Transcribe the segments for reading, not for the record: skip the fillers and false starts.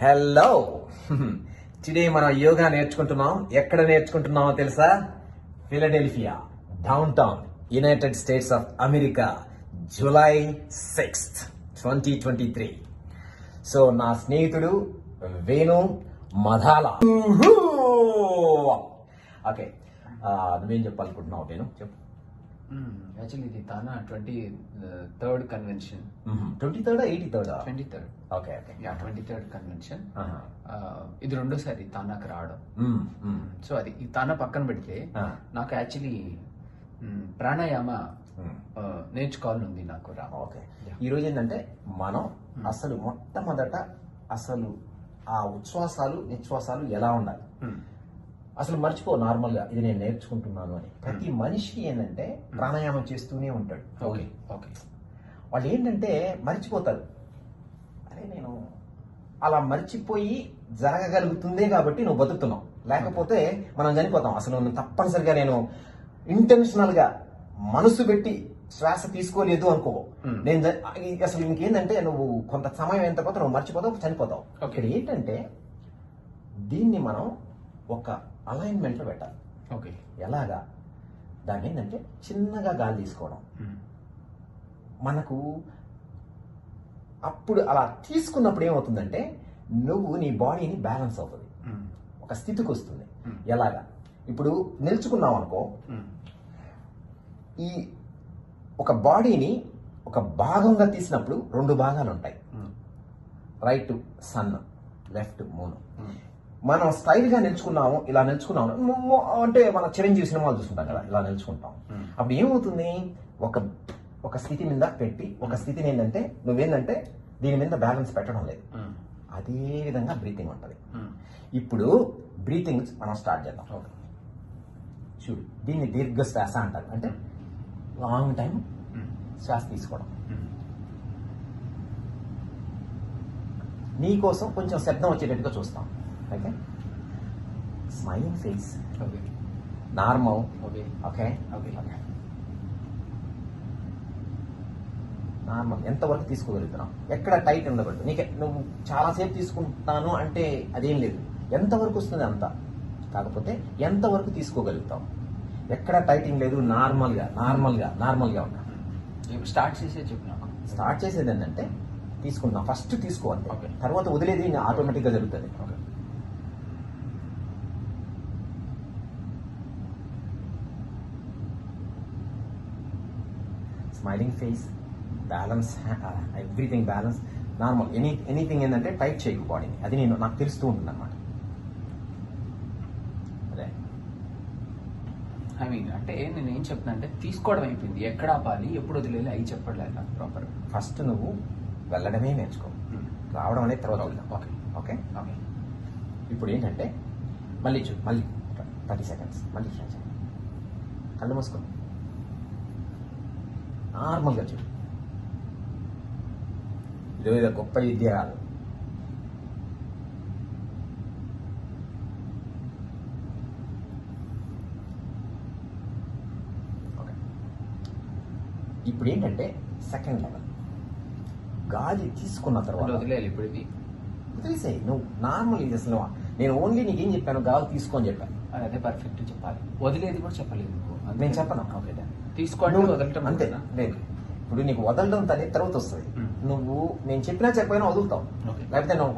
Hello today మనం యోగా నేర్చుకుంటున్నాం. ఎక్కడ నేర్చుకుంటున్నామో తెలుసా? Philadelphia, down town, United states of America, July 6th 2023. So నా స్నేహితుడు వేణు మధాల. ఓకే, నువ్వేం చెప్పాలనుకుంటున్నావు వేణు? చెప్పు. యాక్చువల్లీ ఇది తానా 23rd convention. 23rd 83rd? 23rd. Okay okay, 23rd convention. ఇది రెండోసారి తానాకి రావడం. సో అది ఈ తానా పక్కన పెడితే నాకు యాక్చువల్లీ ప్రాణాయామ నేర్చుకోవాలని ఉంది నాకు రా. ఓకే, ఈరోజు ఏంటంటే మనం అసలు మొట్టమొదట అసలు ఆ ఉచ్ఛ్వాసాలు నిశ్వాసాలు ఎలా ఉండాలి అసలు మర్చిపో. నార్మల్ గా ఇది నేను నేర్చుకుంటున్నాను అని ప్రతి మనిషి ఏంటంటే ప్రాణాయామం చేస్తూనే ఉంటాడు. ఓకే ఓకే, వాళ్ళు ఏంటంటే మర్చిపోతారు. అరే నేను అలా మర్చిపోయి జరగగలుగుతుందే కాబట్టి నువ్వు బతుకుతున్నావు, లేకపోతే మనం చనిపోతాం. అసలు నువ్వు తప్పనిసరిగా నేను ఇంటెన్షనల్ గా మనసు పెట్టి శ్వాస తీసుకోలేదు అనుకో, నేను అసలు ఇంకేంటంటే నువ్వు కొంత సమయం అయిన తర్వాత నువ్వు మర్చిపోతావు, చనిపోతావు. ఇక్కడ ఏంటంటే దీన్ని మనం ఒక అలైన్మెంట్ లో పెట్టాలి. ఓకే, ఎలాగా? దాని ఏంటంటే చిన్నగా గాలి తీసుకోవడం. మనకు అప్పుడు అలా తీసుకున్నప్పుడు ఏమవుతుందంటే నువ్వు నీ బాడీని బ్యాలెన్స్ అవుతుంది, ఒక స్థితికి వస్తుంది. ఎలాగా? ఇప్పుడు నిల్చుకున్నావు అనుకో, ఈ ఒక బాడీని ఒక భాగంగా తీసినప్పుడు రెండు భాగాలు ఉంటాయి, రైట్ సన్, లెఫ్ట్ మూన్. మనం స్టైల్ గా నిల్చుకున్నాము, ఇలా నిల్చుకున్నాము అంటే మన చిరంజీవి సినిమాలు చూస్తుంటాం కదా, ఇలా నిల్చుకుంటాం. అప్పుడు ఏమవుతుంది? ఒక స్థితి మీద పెట్టి ఒక స్థితిని ఏంటంటే నువ్వేంటంటే దీని మీద బ్యాలెన్స్ పెట్టడం లేదు. అదే విధంగా బ్రీతింగ్ ఉంటుంది. ఇప్పుడు బ్రీతింగ్ మనం స్టార్ట్ చేద్దాం. చూడు, దీన్ని దీర్ఘ శ్వాస అంటారు. అంటే లాంగ్ టైం శ్వాస తీసుకోవడం. నీకోసం కొంచెం శబ్దం వచ్చేటట్టుగా చూస్తాం. Okay, smiling face, okay, normal. Okay okay okay, normal. ఎంతవరకు తీసుకోగలుగుతున్నావు? ఎక్కడ టైట్ ఉండకూడదు. నువ్వు చాలాసేపు తీసుకుంటాను అంటే అదేం లేదు, ఎంతవరకు వస్తుంది అంత. కాకపోతే ఎంతవరకు తీసుకోగలుగుతావు, ఎక్కడ టైటింగ్ లేదు. నార్మల్గా ఉన్నా. స్టార్ట్ చేసే చెప్పు నాకు. స్టార్ట్ చేసేది ఏంటంటే తీసుకుంటాం, ఫస్ట్ తీసుకోవాలి, ఓకే, తర్వాత వదిలేది ఆటోమేటిక్గా జరుగుతుంది. Okay, smiling face, balance, everything balance, normal. Anything ఏంటంటే టైట్ చేయకు బాడీని. అది నాకు తెలుస్తూ ఉంటుంది అనమాట. అదే ఐ మీన్ అంటే నేను ఏం చెప్తున్నా అంటే తీసుకోవడం అయిపోయింది, ఎక్కడ ఆపాలి, ఎప్పుడు వదిలేయాలి అవి చెప్పట్లేదు నాకు ప్రాపర్. ఫస్ట్ నువ్వు వెళ్ళడమే నేర్చుకో, రావడం అనేది తర్వాత వెళ్దాం. Okay okay okay. ఇప్పుడు ఏంటంటే మళ్ళీ 30 seconds మళ్ళీ కళ్ళు మూసుకో, నార్మల్గా చూడు. ఇదో గొప్ప విద్య కాదు. ఓకే, ఇప్పుడు ఏంటంటే సెకండ్ లెవెల్. గాలి తీసుకున్న తర్వాత వదిలేయాలి. ఇప్పుడు ఇది వదిలేసేయి. నువ్వు నార్మల్ ఇది అసలు నేను ఓన్లీ నీకేం చెప్పాను? గాలి తీసుకొని చెప్పాను. అదే పర్ఫెక్ట్ చెప్పాలి, వదిలేది కూడా చెప్పలేదు నువ్వు. నేను చెప్పను. ఓకే, తీసుకోండి, వదలటం అంతే. లేదు, ఇప్పుడు నీకు వదలడం అనేది తర్వాత వస్తుంది. నువ్వు నేను చెప్పినా చెప్పైనా వదులుతావు. లేకపోతే నువ్వు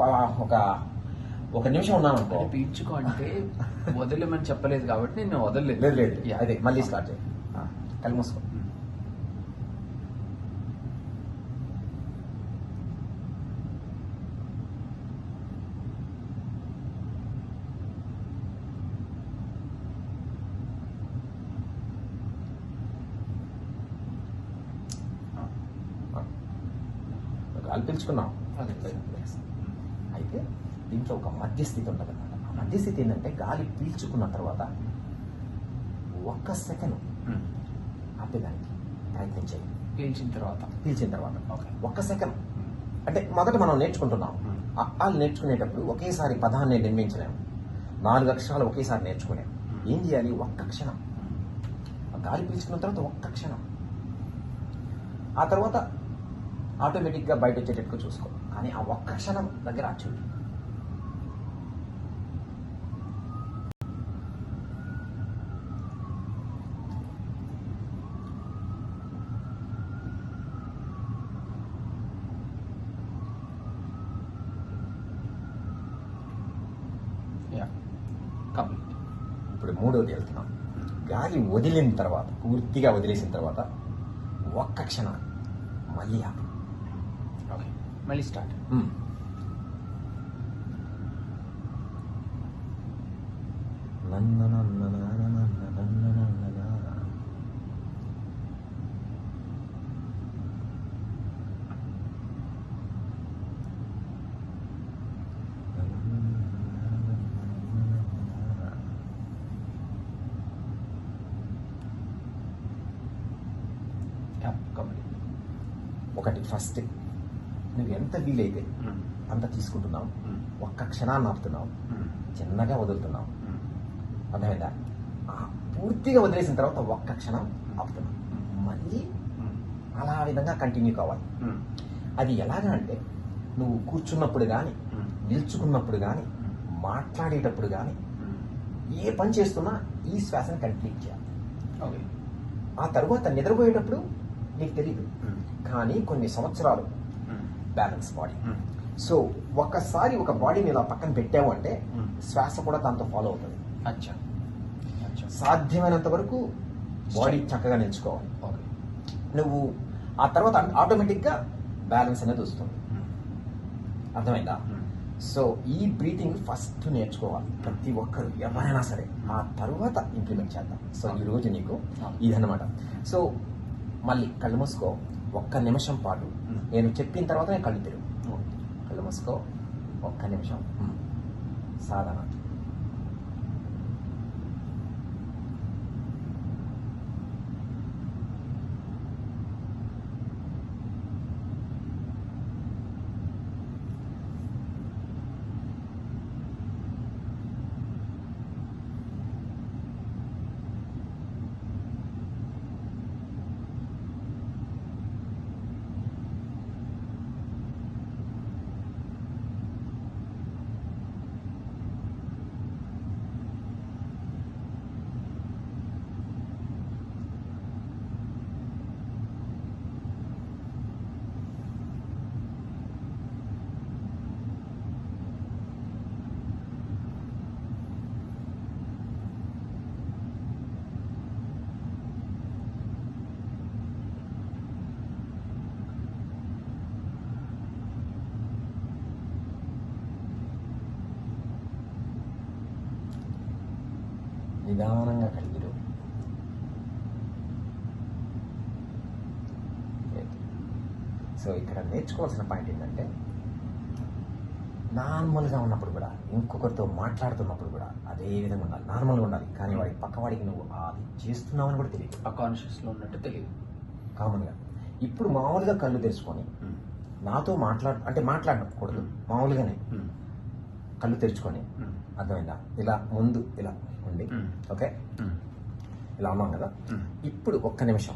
ఒక నిమిషం ఉన్నాను అనుకో, పీల్చుకో అంటే వదిలేమని చెప్పలేదు కాబట్టి నేను వదలలేదు. లేదు అదే మళ్ళీ స్టార్ట్ చేయి. కళ్ళు మూసుకో. గాలి పీల్చుకున్నాం. అయితే దీంట్లో ఒక మధ్యస్థితి ఉంటుంది అన్నమాట. ఆ మధ్యస్థితి ఏంటంటే గాలి పీల్చుకున్న తర్వాత 1 సెకండ్ ఆపేదానికి ప్రయత్నం చేయి. పీల్చిన తర్వాత ఓకే, 1 సెకండ్. అంటే మొదట మనం నేర్చుకుంటున్నాం. అక్షరాలు నేర్చుకునేటప్పుడు ఒకేసారి పదాన్ని నిర్మించలేము. 4 అక్షరాలు ఒకేసారి నేర్చుకునేము. ఏం చేయాలి? 1 క్షణం గాలి పీల్చుకున్న తర్వాత 1 క్షణం, ఆ తర్వాత ఆటోమేటిక్గా బయట వచ్చేటట్టుగా చూసుకో. కానీ ఆ ఒక్క క్షణం దగ్గర చూడు. మూడోది వెళ్తున్నాం. గాలి వదిలిన తర్వాత, పూర్తిగా వదిలేసిన తర్వాత ఒక్క క్షణం మళ్ళీ ఆపు. ఓకే, మళ్ళీ స్టార్ట్. నన్న నన్న నన్న నన్న నన్న నన్న నన్న. ఒకటి ఫస్ట్ నువ్వు ఎంత వీలైతే అంత తీసుకుంటున్నావు, ఒక్క క్షణాన్ని ఆపుతున్నావు, చిన్నగా వదులుతున్నావు. అర్థమైందా? పూర్తిగా వదిలేసిన తర్వాత ఒక్క క్షణం ఆపుతున్నావు, మళ్ళీ అలా విధంగా కంటిన్యూ కావాలి. అది ఎలాగా అంటే నువ్వు కూర్చున్నప్పుడు కానీ, నిల్చుకున్నప్పుడు కానీ, మాట్లాడేటప్పుడు కానీ, ఏ పని చేస్తున్నా ఈ శ్వాసను కంటిన్యూ చేయాలి. ఓకే. ఆ తర్వాత నిద్రపోయేటప్పుడు నీకు తెలియదు, కానీ కొన్ని సంవత్సరాలు బ్యాలెన్స్ బాడీ. సో ఒక్కసారి ఒక బాడీని ఇలా పక్కన పెట్టావు అంటే శ్వాస కూడా దాంతో ఫాలో అవుతుంది. అచ్చా అచ్చా. సాధ్యమైనంత వరకు బాడీ చక్కగా నిల్చుకోవాలి. ఓకే. నువ్వు ఆ తర్వాత ఆటోమేటిక్గా బ్యాలెన్స్ అనేది వస్తుంది. అర్థమైందా? సో ఈ బ్రీతింగ్ ఫస్ట్ నేర్చుకోవాలి ప్రతి ఒక్కరు, ఎవరైనా సరే. ఆ తర్వాత ఇంప్లిమెంట్ చేద్దాం. సో ఈ రోజు నీకు ఇదన్నమాట. సో మళ్ళీ కళ్ళు మూసుకో, ఒక్క నిమిషం పాటు నేను చెప్పిన తర్వాత నేను కళ్ళు తెరువు. కళ్ళు మూసుకో, ఒక్క నిమిషం. సాధన. నిదానంగా కలిగిరు. సో ఇక్కడ నేర్చుకోవాల్సిన పాయింట్ ఏంటంటే, నార్మల్గా ఉన్నప్పుడు కూడా, ఇంకొకరితో మాట్లాడుతున్నప్పుడు కూడా అదే విధంగా ఉండాలి, నార్మల్గా ఉండాలి. కానీ వాడికి పక్కవాడికి నువ్వు అది చేస్తున్నావని కూడా తెలియదు, ఆ కాన్షియస్లో ఉన్నట్టు తెలియదు. కామన్గా ఇప్పుడు మామూలుగా కళ్ళు తెరుచుకొని నాతో మాట్లాడకూడదు, మామూలుగానే కళ్ళు తెరుచుకొని, అర్థమైందా? ఇలా ముందు ఇలా ఉండి, ఓకే, ఇలా ఉన్నాం కదా. ఇప్పుడు ఒక్క నిమిషం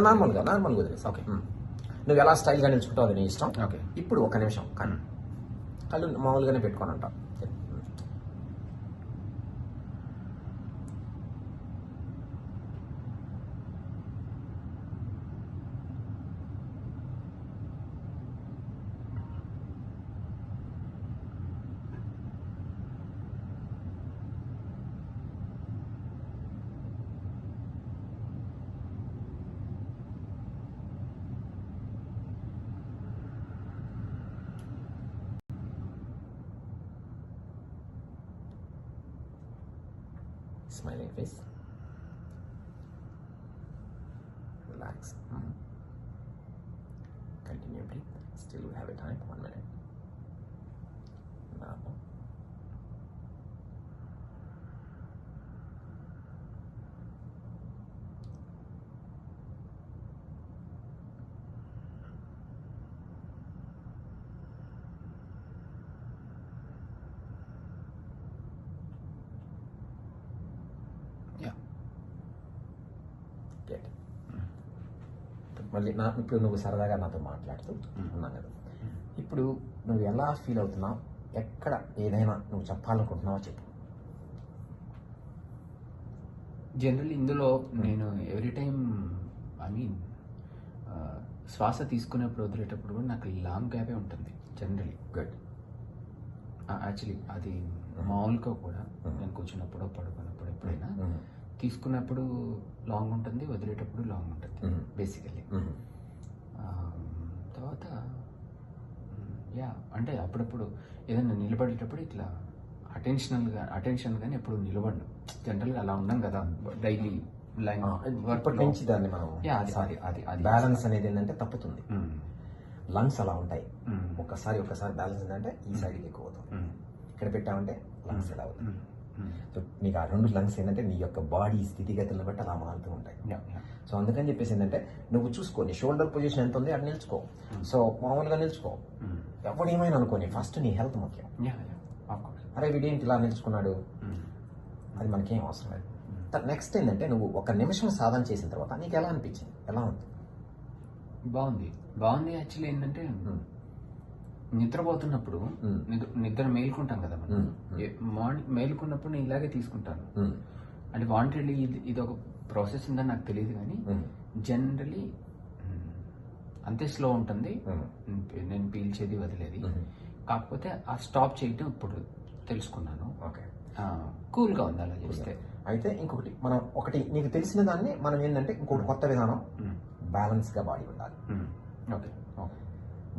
నార్మల్గా వదిలేసి, ఓకే, నువ్వు ఎలా స్టైల్గా నిల్చుకుంటావు అది నీ ఇష్టం. ఓకే. ఇప్పుడు ఒక్క నిమిషం కళ్ళు మామూలుగానే పెట్టుకొని అంటావు. Smiling face. Relax. Continue breathe. Still we have a time. 1 minute. Now. మళ్ళీ ఇప్పుడు నువ్వు సరదాగా నాతో మాట్లాడుతూ ఉన్నావు కదా. ఇప్పుడు నువ్వు ఎలా ఫీల్ అవుతున్నావు, ఎక్కడ ఏదైనా నువ్వు చెప్పాలనుకుంటున్నావో చెప్పు. జనరల్ ఇందులో నేను ఎవ్రీ టైం శ్వాస తీసుకునేప్పుడు వదిలేటప్పుడు కూడా నాకు లాంగ్ గ్యాపే ఉంటుంది జనరలీ. గుడ్. యాక్చువల్లీ అది మామూలుగా కూడా నేను కూర్చున్నప్పుడు పడుకున్నప్పుడు ఎప్పుడైనా తీసుకున్నప్పుడు లాంగ్ ఉంటుంది, వదిలేటప్పుడు లాంగ్ ఉంటుంది బేసికలీ. తర్వాత యా అంటే అప్పుడప్పుడు ఏదైనా నిలబడేటప్పుడు ఇట్లా అటెన్షన్ కానీ ఎప్పుడు నిలబడను. జనరల్గా అలా ఉన్నాం కదా డైలీ లైన్ ఇప్పటి నుంచి దాన్ని మనం బ్యాలెన్స్ అనేది ఏంటంటే తప్పుతుంది. లంగ్స్ అలా ఉంటాయి. ఒక్కసారి బ్యాలెన్స్ ఏంటంటే ఈ సైడ్కి ఎక్కువ అవుతుంది. ఇక్కడ పెట్టామంటే లంగ్స్ ఎలా అవుతుంది. సో నీకు ఆ రెండు లంగ్స్ ఏంటంటే నీ యొక్క బాడీ స్థితిగతులను బట్టి అలా మారుతూ ఉంటాయి. సో అందుకని చెప్పేసి ఏంటంటే నువ్వు చూసుకో, నీ షోల్డర్ పొజిషన్ ఎంత ఉంది అది నిల్చుకో. సో మామూలుగా నిల్చుకో. ఎవడేమైనా అనుకోని ఫస్ట్ నీ హెల్త్ ముఖ్యం. అరే వీడేంటి ఇలా నిల్చుకున్నాడు, అది మనకేం అవసరం లేదు. నెక్స్ట్ ఏంటంటే నువ్వు ఒక నిమిషం సాధన చేసిన తర్వాత నీకు ఎలా అనిపించింది, ఎలా ఉంది? బాగుంది. యాక్చువల్లీ ఏంటంటే నిద్రపోతున్నప్పుడు నిద్ర మేలుకుంటాం కదా మనం, మార్నింగ్ మేలుకున్నప్పుడు నేను ఇలాగే తీసుకుంటాను. అంటే వాంటెడ్లీ ఇది ఒక ప్రాసెస్ ఉందని నాకు తెలియదు, కానీ జనరలీ అంతే స్లో ఉంటుంది నేను పీల్చేది వదిలేది. కాకపోతే ఆ స్టాప్ చేయటం ఇప్పుడు తెలుసుకున్నాను. ఓకే, కూల్గా ఉంది అలా చేస్తే. అయితే ఇంకొకటి మనం నీకు తెలిసిన దాన్ని మనం ఏంటంటే ఇంకొకటి కొత్త విధానం, బ్యాలెన్స్గా బాడీ ఉండాలి. ఓకే,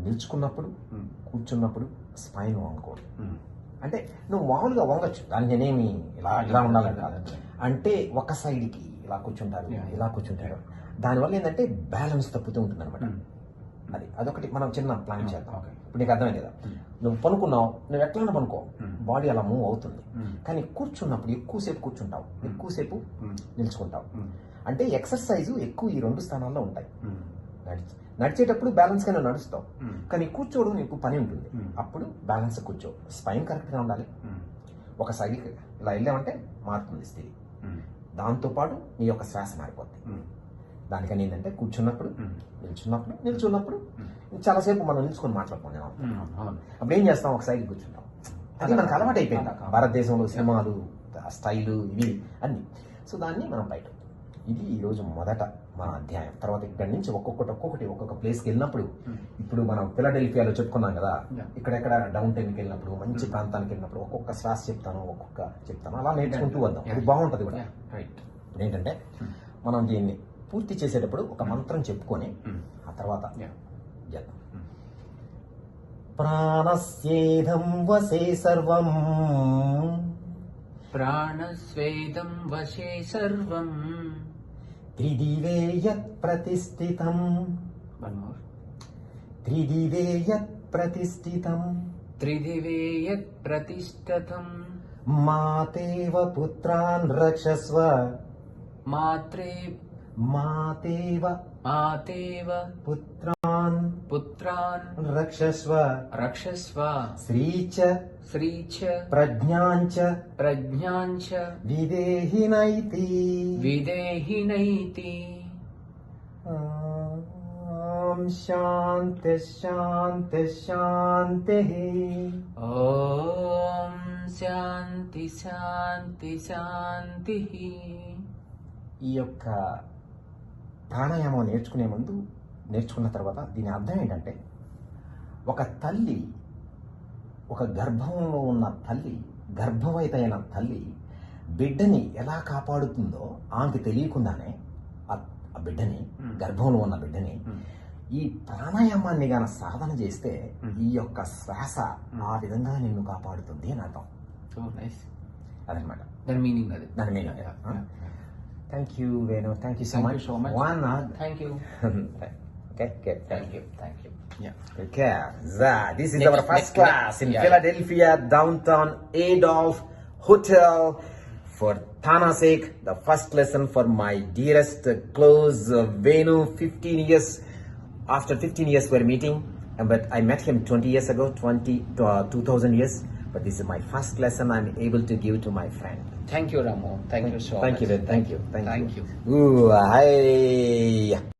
నిల్చుకున్నప్పుడు కూర్చున్నప్పుడు స్పైన్ వంగకూడదు. అంటే నువ్వు మామూలుగా వంగచ్చు, దానికి నేనేమి ఇలా ఉండాలని కాదు. అంటే ఒక సైడ్కి ఇలా కూర్చుంటారు, దానివల్ల ఏంటంటే బ్యాలెన్స్ తప్పుతూ ఉంటుంది అనమాట. అదొకటి మనం చిన్న ప్లాన్ చేద్దాం. ఇప్పుడు నీకు అర్థమైంది కదా, నువ్వు పనుకున్నావు, నువ్వు ఎట్లా పనుకో, బాడీ అలా మూవ్ అవుతుంది. కానీ కూర్చున్నప్పుడు ఎక్కువసేపు కూర్చుంటావు, ఎక్కువసేపు నిల్చుకుంటావు. అంటే ఎక్సర్సైజ్ ఎక్కువ ఈ రెండు స్థానాల్లో ఉంటాయి. నడిచేటప్పుడు బ్యాలెన్స్ గానే నడుస్తావు, కానీ కూర్చోవడం నీకు పని ఉంటుంది. అప్పుడు బ్యాలెన్స్ కూర్చో, స్పైన్ కరెక్ట్గా ఉండాలి. ఒక సైడ్కి ఇలా వెళ్ళామంటే మారుతుంది స్థితి. దాంతోపాటు నీ యొక్క శ్వాస మారిపోతుంది. దానికని ఏంటంటే కూర్చున్నప్పుడు నిల్చున్నప్పుడు చాలాసేపు మనం నిల్చుకొని మాట్లాడుకున్నాం. అప్పుడు ఏం చేస్తాం, ఒక సైడ్కి కూర్చుంటాం. అది మనకు అలవాటు అయిపోయింది భారతదేశంలో, సినిమాలు, స్టైలు ఇవి అన్ని. సో దాన్ని మనం బయట, ఇది ఈరోజు మొదట మన అధ్యాయం. తర్వాత ఇక్కడ నుంచి ఒక్కొక్క ప్లేస్కి వెళ్ళినప్పుడు, ఇప్పుడు మనం ఫిలడెల్ఫియాలో చెప్పుకున్నాం కదా, ఇక్కడెక్కడ డౌన్ టౌన్కి వెళ్ళినప్పుడు, మంచి ప్రాంతానికి వెళ్ళినప్పుడు ఒక్కొక్క శ్వాస చెప్తాను, అలా నేర్చుకుంటూ వద్దాం. ఇది బాగుంటుంది కూడా. ఇప్పుడు ఏంటంటే మనం దీన్ని పూర్తి చేసేటప్పుడు ఒక మంత్రం చెప్పుకొని ఆ తర్వాత చేద్దాం. ప్రాణస్యేదం వసే సర్వం, ప్రాణస్వేదం వశే సర్వం, త్రిదివే యత్ ప్రతిష్ఠితం, త్రిదివే యత్ ప్రతిష్ఠితం, మాతేవ పుత్రాన్ రక్షస్వ, మాతేవ పుత్రాన్ రక్షస్వ, శ్రీచ ప్రజ్ఞాంచ విదేహినైతి. ఓం శాంతి శాంతి శాంతి. ఓం శాంతి శాంతి శాంతి. ఈ యొక్క ప్రాణాయామం నేర్చుకున్న తర్వాత దీని అర్థం ఏంటంటే, ఒక తల్లి, ఒక గర్భంలో ఉన్న తల్లి, గర్భవతి అయిన తల్లి బిడ్డని ఎలా కాపాడుతుందో ఆమెకు తెలియకుండానే ఆ బిడ్డని, గర్భంలో ఉన్న బిడ్డని ఈ ప్రాణాయామాన్ని గాన సాధన చేస్తే ఈ యొక్క శ్వాస ఆ విధంగా నిన్ను కాపాడుతుంది అని అర్థం. అదనమాట దాని meaning. Thank you, Venu. Thank you so much. One hug. Thank you. Okay. Thank you. Yeah. Okay. This is our first class in Philadelphia, downtown Adolph Hotel for Tanasek. The first lesson for my dearest close Venu. 15 years. After 15 years we're meeting, but I met him 20 years ago, 2000 years. But this is my first lesson I'm able to give to my friend. Thank you, Ramo. Thank you so much. Thank you. Thank you. Ooh, hi.